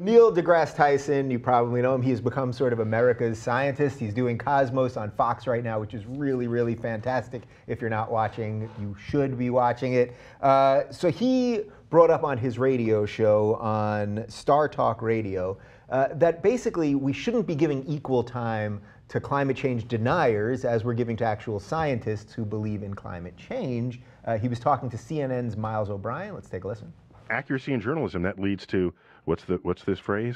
Neil deGrasse Tyson, you probably know him. He has become sort of America's scientist. He's doing Cosmos on Fox right now, which is really, really fantastic. If you're not watching, you should be watching it. So he brought up on his radio show on StarTalk Radio that basically we shouldn't be giving equal time to climate change deniers as we're giving to actual scientists who believe in climate change. He was talking to CNN's Miles O'Brien. Let's take a listen. Accuracy in journalism, that leads to, what's this phrase?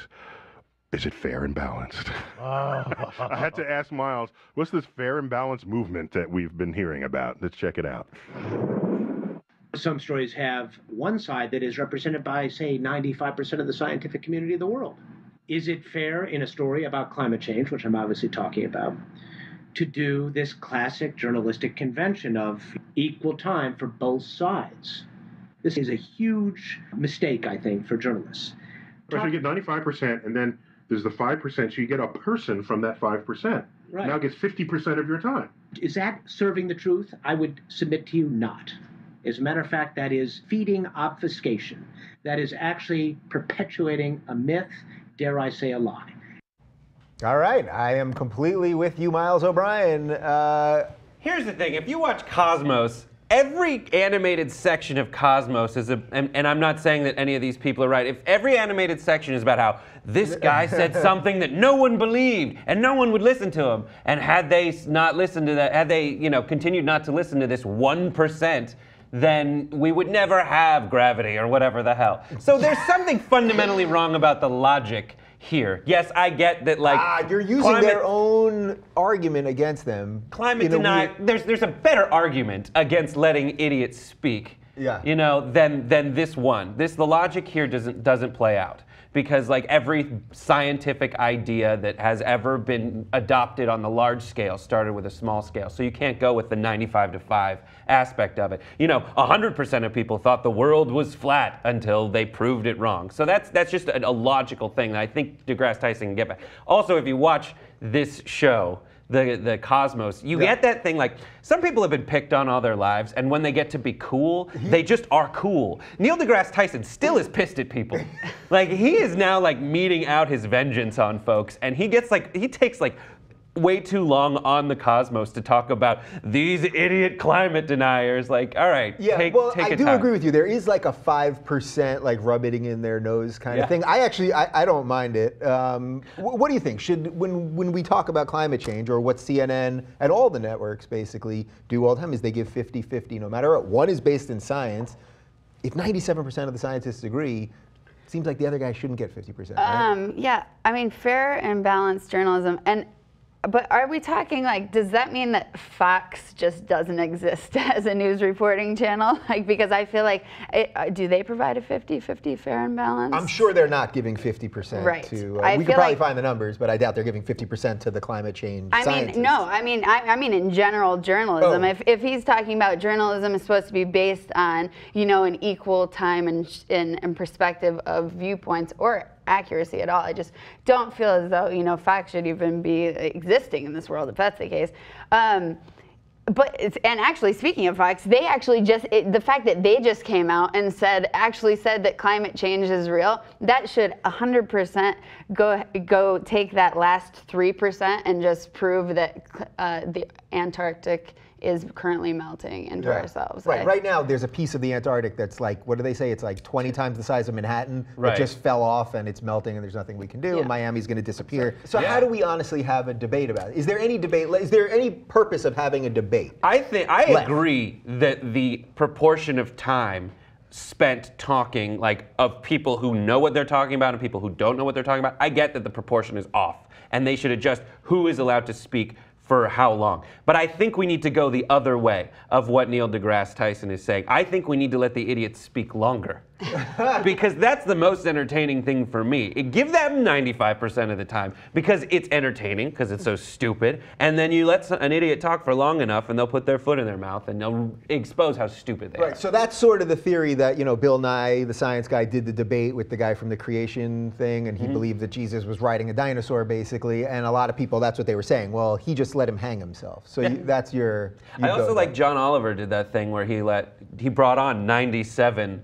Is it fair and balanced? I had to ask Miles, what's this fair and balanced movement that we've been hearing about? Let's check it out. Some stories have one side that is represented by, say, 95% of the scientific community of the world. Is it fair in a story about climate change, which I'm obviously talking about, to do this classic journalistic convention of equal time for both sides? This is a huge mistake, I think, for journalists. So you get 95%, and then there's the 5%, so you get a person from that 5%. Right. Now gets 50% of your time. Is that serving the truth? I would submit to you not. As a matter of fact, that is feeding obfuscation. That is actually perpetuating a myth, dare I say a lie. All right, I am completely with you, Miles O'Brien. Here's the thing, if you watch Cosmos, every animated section of Cosmos is and I'm not saying that any of these people are right. If every animated section is about how this guy said something that no one believed and no one would listen to him, and had they not listened to that, had they, continued not to listen to this 1%, then we would never have gravity or whatever the hell. So there's something fundamentally wrong about the logic here. Yes, I get that, you're using their own argument against them. Climate denial. There's a better argument against letting idiots speak. Yeah. Than this one. The logic here doesn't play out, because every scientific idea that has ever been adopted on the large scale started with a small scale. So you can't go with the 95-5 aspect of it. 100% of people thought the world was flat until they proved it wrong. So that's just a logical thing that I think deGrasse Tyson can get back. Also, if you watch this show, the Cosmos, you get that thing, some people have been picked on all their lives, and when they get to be cool, they just are cool. Neil deGrasse Tyson still is pissed at people. He is now meting out his vengeance on folks, and he takes way too long on the Cosmos to talk about these idiot climate deniers. All right, take I do agree with you. There is a 5% rubbing in their nose kind of thing. I don't mind it. What do you think? When we talk about climate change, or what CNN and all the networks basically do all the time, is they give 50-50 no matter what. One is based in science. If 97% of the scientists agree, it seems like the other guy shouldn't get 50%, right? Yeah, I mean, fair and balanced journalism. But are we talking does that mean that Fox just doesn't exist as a news reporting channel? Because I feel do they provide a 50-50 fair and balanced? I'm sure they're not giving 50% right. to, we could probably find the numbers, but I doubt they're giving 50% to the climate change scientists. I mean in general journalism. Oh. If he's talking about journalism is supposed to be based on, an equal time and perspective of viewpoints or accuracy at all. I just don't feel as though Fox should even be existing in this world if that's the case. And actually, speaking of Fox, they actually the fact that they just came out and said that climate change is real, that should 100% go take that last 3% and just prove that the Antarctic is currently melting into ourselves. Right. Right now, there's a piece of the Antarctic that's what do they say? It's 20 times the size of Manhattan. Right. That just fell off, and it's melting, and there's nothing we can do, and Miami's going to disappear. So Yeah. how do we honestly have a debate about it? Is there any debate? Is there any purpose of having a debate? I agree that the proportion of time spent talking of people who know what they're talking about and people who don't know what they're talking about, I get that the proportion is off, and they should adjust who is allowed to speak for how long. But I think we need to go the other way of what Neil deGrasse Tyson is saying. I think we need to let the idiots speak longer. Because that's the most entertaining thing for me. Give them 95% of the time, because it's entertaining, because it's so stupid, and then you let an idiot talk for long enough and they'll put their foot in their mouth and they'll expose how stupid they are. So that's sort of the theory that, Bill Nye, the science guy, did the debate with the guy from the creation thing, and he believed that Jesus was riding a dinosaur, basically, and a lot of people, that's what they were saying. Well, he just let him hang himself. So that's your... I also like John Oliver did that thing where he brought on 97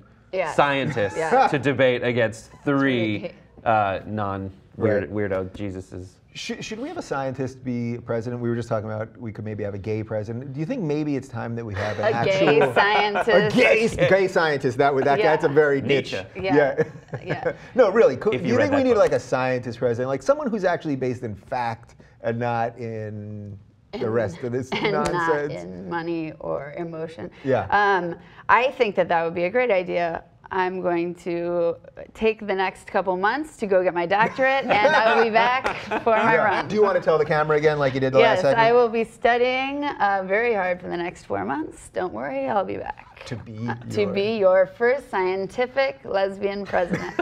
scientists to debate against 3 non-weirdo Jesus's. Should we have a scientist be president? We were just talking about we could maybe have a gay president. Do you think maybe it's time that we have an actual gay scientist? A gay scientist. That's a very niche. Yeah. No, really. Do you think we need book. like a scientist president, like someone who's actually based in fact and not in the rest of this nonsense? Not in money or emotion. Yeah. I think that would be a great idea. I'm going to take the next couple months to go get my doctorate, and I will be back for my run. Do you want to tell the camera again like you did the last segment? Yes, I will be studying very hard for the next 4 months. Don't worry, I'll be back. To be your first scientific lesbian president.